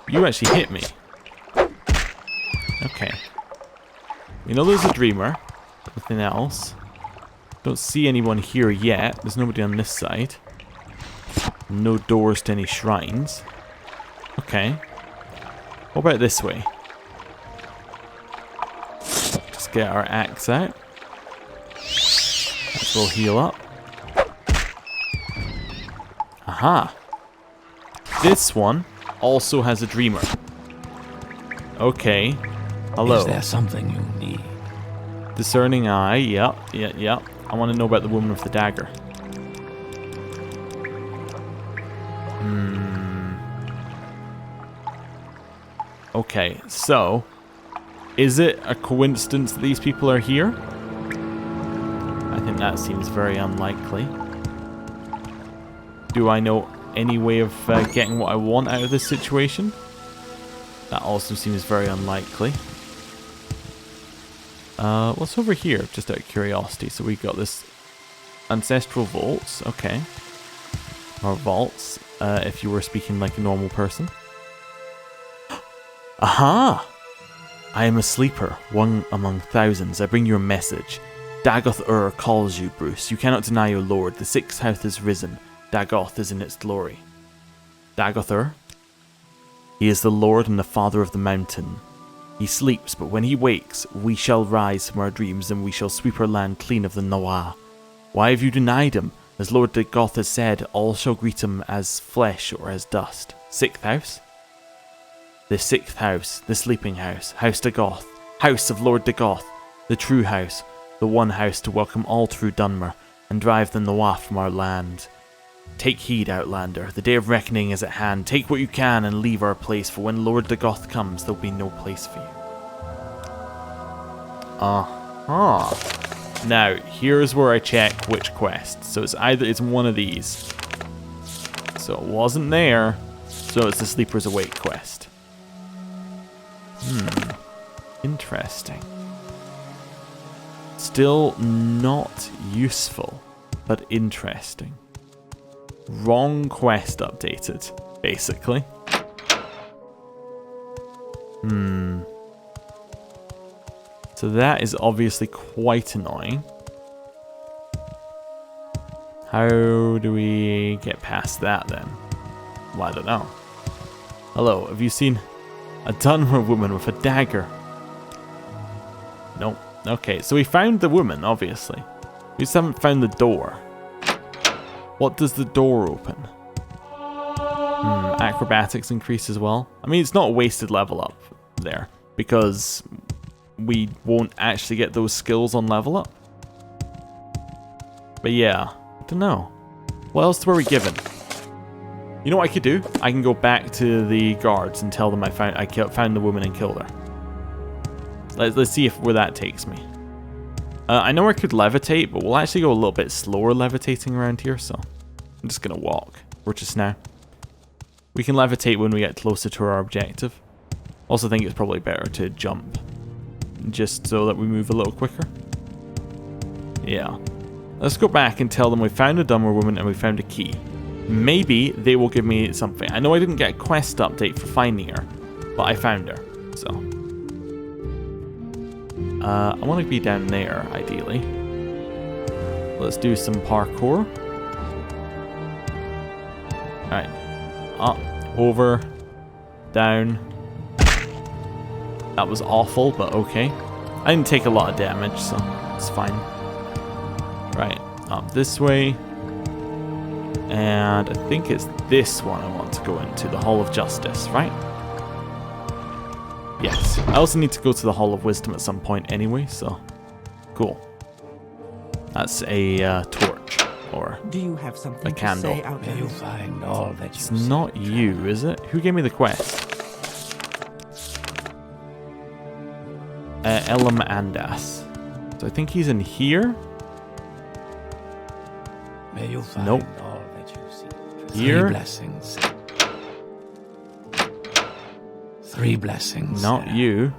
You actually hit me. Okay. We know there's a dreamer. Nothing else. Don't see anyone here yet. There's nobody on this side. No doors to any shrines. Okay. What about this way? Just get our axe out. That will heal up. Aha! This one also has a dreamer. Okay. Hello. Is there something you need? Discerning eye. Yep. I want to know about the woman with the dagger. Okay, so is it a coincidence that these people are here? I think that seems very unlikely. Do I know any way of getting what I want out of this situation? That also seems very unlikely. What's over here, just out of curiosity? So we've got this ancestral vaults, okay. Or vaults, if you were speaking like a normal person. Aha! I am a sleeper, one among thousands. I bring you a message. Dagoth calls you, Bruce. You cannot deny your lord. The sixth house has risen. Dagoth is in its glory. Dagoth? He is the lord and the father of the mountain. He sleeps, but when he wakes, we shall rise from our dreams and we shall sweep our land clean of the Noah. Why have you denied him? As Lord Dagoth has said, all shall greet him as flesh or as dust. Sixth house? The sixth house, the sleeping house, House Dagoth, house of Lord Dagoth, the true house, the one house to welcome all true Dunmer and drive the Noah from our land. Take heed, Outlander, the day of reckoning is at hand. Take what you can and leave our place, for when Lord Dagoth comes, there'll be no place for you. Now, here's where I check which quest. So it's one of these. So it wasn't there, so it's the Sleepers Awake quest. Interesting. Still not useful, but interesting. Wrong quest updated, basically. So that is obviously quite annoying. How do we get past that then? Well, I don't know. Hello, have you seen a Dunmer woman with a dagger? Nope. Okay, so we found the woman, obviously. We just haven't found the door. What does the door open? Acrobatics increase as well. I mean, it's not a wasted level up there, because we won't actually get those skills on level up. But yeah, I don't know. What else were we given? You know what I could do? I can go back to the guards and tell them I found the woman and killed her. Let's see where that takes me. I know I could levitate, but we'll actually go a little bit slower levitating around here, so I'm just going to walk for just now. We can levitate when we get closer to our objective. Also think it's probably better to jump, just so that we move a little quicker. Yeah. Let's go back and tell them we found a Dunmer woman and we found a key. Maybe they will give me something. I know I didn't get a quest update for finding her, but I found her, so. I want to be down there, ideally. Let's do some parkour. Alright. Up, over, down. That was awful, but okay. I didn't take a lot of damage, so it's fine. Right, up this way. And I think it's this one I want to go into, the Hall of Justice, right? Yes. I also need to go to the Hall of Wisdom at some point anyway, so cool. That's a torch, or Do you have something a candle. to say out May you there? find all that It's you seek. not you, is it? Who gave me the quest? Elam Andas. So I think he's in here. May you find Nope. all that you seek. Here? 3 blessings. 3 blessings. Not you.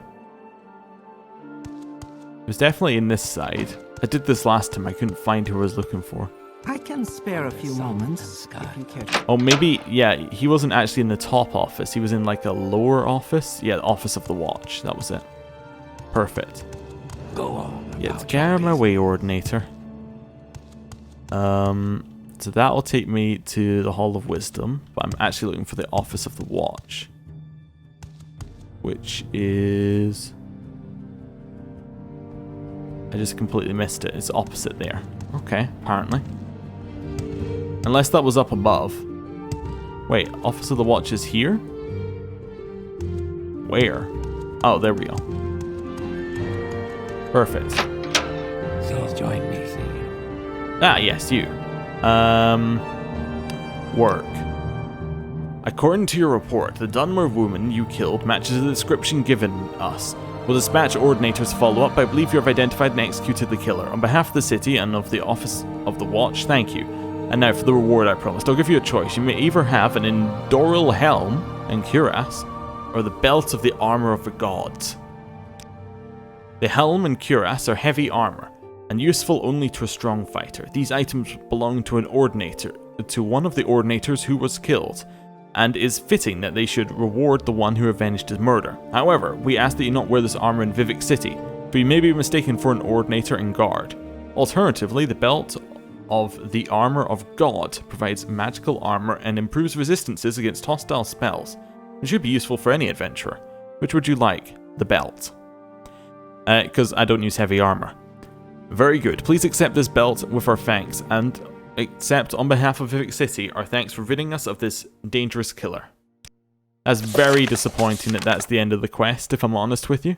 It was definitely in this side. I did this last time. I couldn't find who I was looking for. I can spare a few moments if you care to. Oh, maybe, yeah, he wasn't actually in the top office. He was in like a lower office. Yeah, the office of the watch. That was it. Perfect. Go on. Yeah, about get out of your my way, Ordinator. So that will take me to the Hall of Wisdom, but I'm actually looking for the Office of the Watch, which is... I just completely missed it. It's opposite there. Okay, apparently. Unless that was up above. Wait, Office of the Watch is here? Where? Oh, there we go. Perfect. Please join me. Ah, yes, you. Work. According to your report, the Dunmer woman you killed matches the description given us. We'll dispatch Ordinators to follow up. I believe you have identified and executed the killer. On behalf of the city and of the Office of the Watch, thank you. And now for the reward I promised. I'll give you a choice. You may either have an Endoral Helm and Cuirass, or the Belt of the Armor of the Gods. The helm and cuirass are heavy armor, and useful only to a strong fighter. These items belong to an ordinator, to one of the ordinators who was killed, and is fitting that they should reward the one who avenged his murder. However, we ask that you not wear this armor in Vivek City, for you may be mistaken for an ordinator in guard. Alternatively, the belt of the armor of God provides magical armor and improves resistances against hostile spells. It should be useful for any adventurer. Which would you like? The belt. Because I don't use heavy armor. Very good. Please accept this belt with our thanks, and accept on behalf of Vivek City our thanks for ridding us of this dangerous killer. That's very disappointing that that's the end of the quest, if I'm honest with you.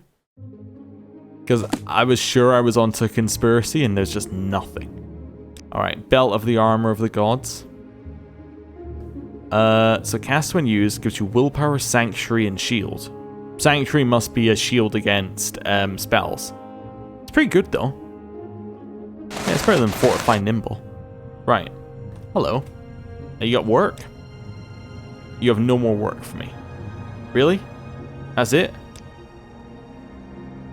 Because I was sure I was onto a conspiracy, and there's just nothing. Alright, Belt of the Armor of the Gods. So cast when used gives you willpower, sanctuary, and shield. Sanctuary must be a shield against spells. It's pretty good though. Yeah, it's better than Fortify Nimble. Right. Hello. You got work? You have no more work for me. Really? That's it?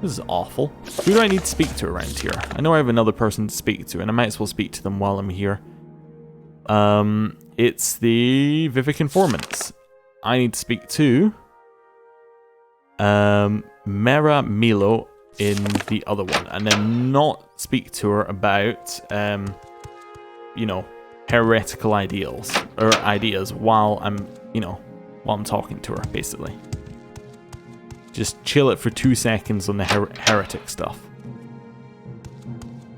This is awful. Who do I need to speak to around here? I know I have another person to speak to, and I might as well speak to them while I'm here. It's the Vivek informants. I need to speak to Mera Milo in the other one, and then not speak to her about you know, heretical ideals or ideas while I'm talking to her, basically. Just chill it for 2 seconds on the heretic stuff.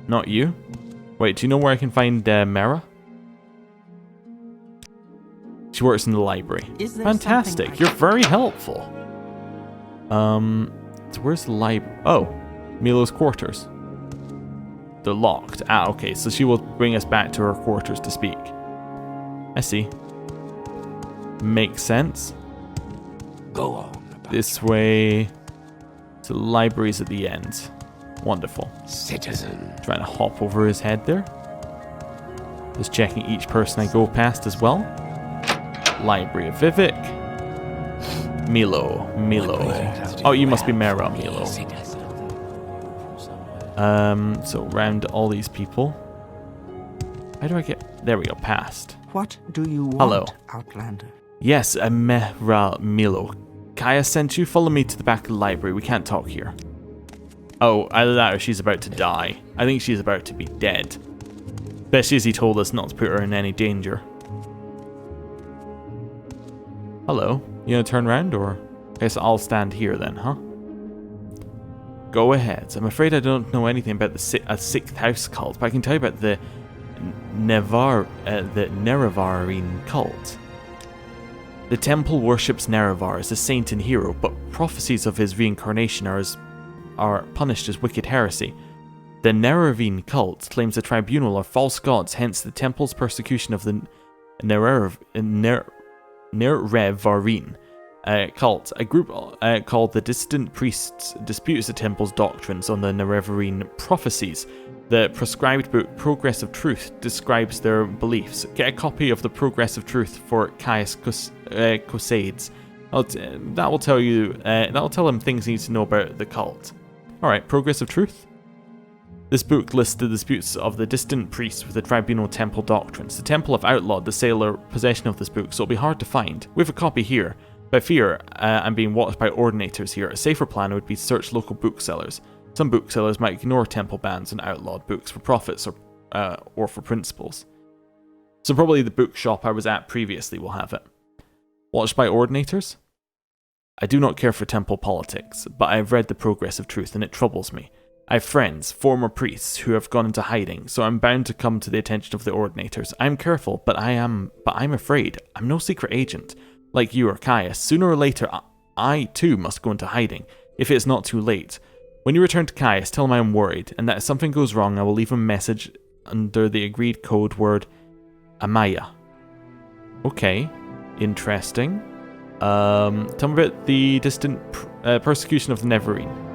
Not you? Wait, do you know where I can find Mera? She works in the library. Fantastic, you're very helpful. So where's the library? Oh, Milo's quarters. They're locked. Ah, okay, so she will bring us back to her quarters to speak. I see. Makes sense. Go on. This way. So the library's at the end. Wonderful. Citizen. Trying to hop over his head there. Just checking each person I go past as well. Library of Vivek. Milo. Oh, you must be Mera Milo. So round all these people. How do I get... There we go, past. What do you want, Hello. Outlander? Yes, Mera Milo. Kaya sent you? Follow me to the back of the library. We can't talk here. Oh, either that or she's about to die. I think she's about to be dead. Especially as he told us not to put her in any danger. Hello. You gonna turn around, or? I guess I'll stand here then, huh? Go ahead. I'm afraid I don't know anything about a sixth house cult, but I can tell you about the Nerevarine cult. The temple worships Nerevar as a saint and hero, but prophecies of his reincarnation are punished as wicked heresy. The Nerevarine cult claims the tribunal are false gods, hence the temple's persecution of the Nerevarine cult. A group called the Dissident Priests disputes the temple's doctrines on the Nerevarine prophecies. The prescribed book Progress of Truth describes their beliefs. Get a copy of the Progress of Truth for Caius Cosades. That will tell him things he needs to know about the cult. Alright, Progress of Truth? This book lists the disputes of the distant priests with the tribunal temple doctrines. The temple have outlawed the sale or possession of this book, so it'll be hard to find. We have a copy here. But I fear I'm being watched by ordinators here. A safer plan would be to search local booksellers. Some booksellers might ignore temple bans and outlawed books for profits or for principles. So probably the bookshop I was at previously will have it. Watched by ordinators? I do not care for temple politics, but I have read the Progress of Truth and it troubles me. I have friends, former priests, who have gone into hiding, so I'm bound to come to the attention of the ordinators. I am careful, but I'm afraid. I'm no secret agent. Like you or Caius, sooner or later, I too must go into hiding, if it is not too late. When you return to Caius, tell him I am worried, and that if something goes wrong, I will leave him a message under the agreed code word Amaya. Okay, interesting. Tell me about the distant persecution of the Neverine.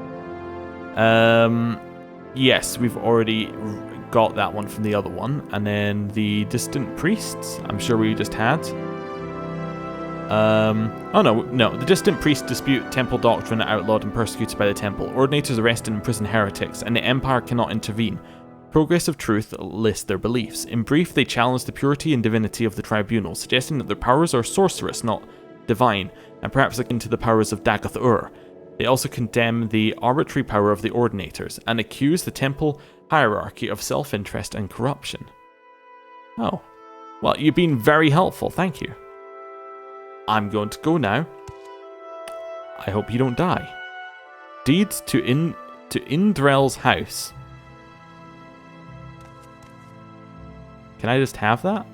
Yes, we've already got that one from the other one, and then the distant priests, I'm sure we just had. Oh no, the distant priests dispute temple doctrine, outlawed and persecuted by the temple. Ordinators arrest and imprison heretics, and the empire cannot intervene. Progress of Truth lists their beliefs. In brief, they challenge the purity and divinity of the tribunal, suggesting that their powers are sorcerous, not divine, and perhaps akin to the powers of Dagoth-Ur. They also condemn the arbitrary power of the ordinators, and accuse the temple hierarchy of self-interest and corruption. Oh, well, you've been very helpful, thank you. I'm going to go now. I hope you don't die. Deeds to Indrel's house. Can I just have that?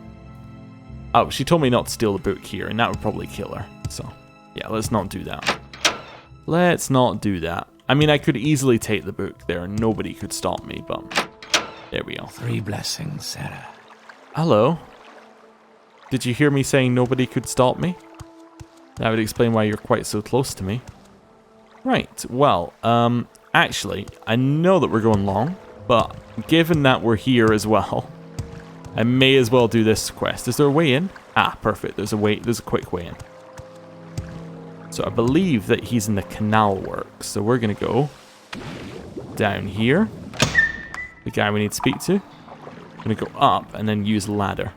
Oh, she told me not to steal the book here, and that would probably kill her. So, yeah, let's not do that. Let's not do that. I mean, I could easily take the book there, and nobody could stop me, but there we go. 3 blessings, Sarah. Hello. Did you hear me saying nobody could stop me? That would explain why you're quite so close to me. Right, well, actually, I know that we're going long, but given that we're here as well, I may as well do this quest. Is there a way in? Ah, perfect. There's a quick way in. So I believe that he's in the canal works. So we're going to go down here. The guy we need to speak to. I'm going to go up and then use ladder.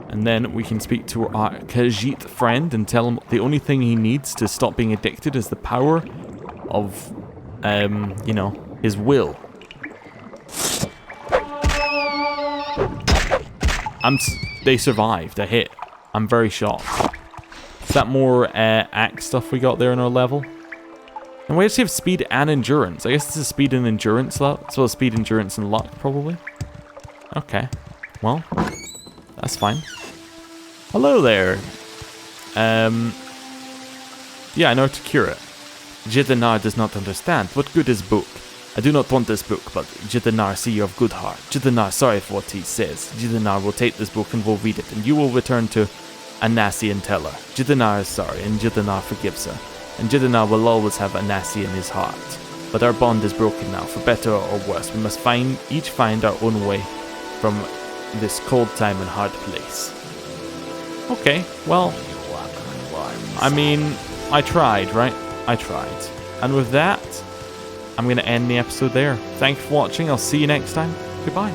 And then we can speak to our Khajiit friend and tell him the only thing he needs to stop being addicted is the power of, you know, his will. They survived a hit. I'm very shocked. Is that more axe stuff we got there in our level? And we actually have speed and endurance. I guess this is speed and endurance level, as well as speed, endurance, and luck, probably. Okay. Well, that's fine. Hello there. Yeah, I know how to cure it. Jidanar does not understand. What good is book? I do not want this book, but Jidanar, see you have good heart. Jidanar, sorry for what he says. Jidanar will take this book and will read it, and you will return to Anasi and tell her. Jidanar is sorry, and Jidanar forgives her. And Jidanar will always have Anasi in his heart. But our bond is broken now, for better or worse. We must each find our own way from this cold time and hard place. Okay, well, I mean, I tried, right? I tried. And with that, I'm going to end the episode there. Thanks for watching. I'll see you next time. Goodbye.